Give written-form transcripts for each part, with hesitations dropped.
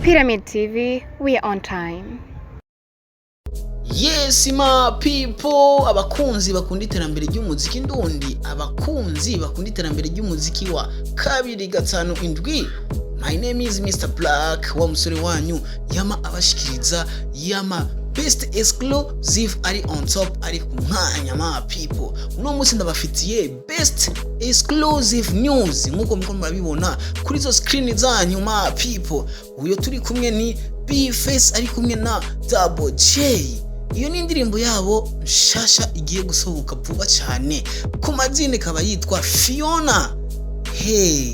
Pyramid TV, we are on time. Yes ma people, abakunzi bakunda iterambere ry'umuziki ndundi, abakunzi bakunda iterambere ry'umuziki wa 257. My name is Mr. Black, wa musore wanyu yama abashikiriza yama best exclusive ari on top ari kumwanya ma people. Uno munsi ndabafitiye best exclusive news nkuko mko murabibona kuri zo screen zanyu ma people. Uyo turi kumwe ni B-Face ari kumwe na Double J. Iyo ni indirimbo yabo nshasha igiye gusohoka vuba cyane ku mazine kaba yitwa FIONA. Hey,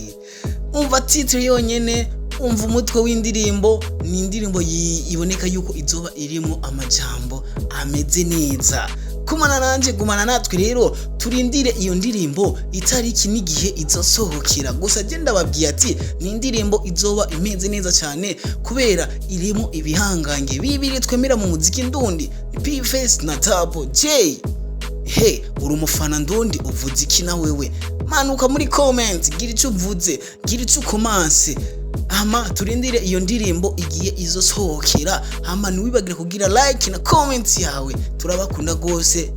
umva titre yonyene, umva umutwe w'indirimbo, ni indirimbo iboneka yuko izoba irimo amajambo ameze neza. Kumana nanje gumana natwe rero turindire iyo ndirimbo itariki n'igihe izosohokera. Gusa je ndababwiye ati ni indirimbo izoba imeze neza cyane kubera irimo ibihangange bibiri twemera mu muziki ndundi, B-Face na Double J. Hey, uri umufana ndundi uvuze iki na wewe? Manuka muri comment, gira icyo uvuze, gira icyo ukomanse. Ama turindire iyo ndirimbo igiye izosohokera. Ama ntiwibagire kugira like na comment yawe. Turabakunda gose.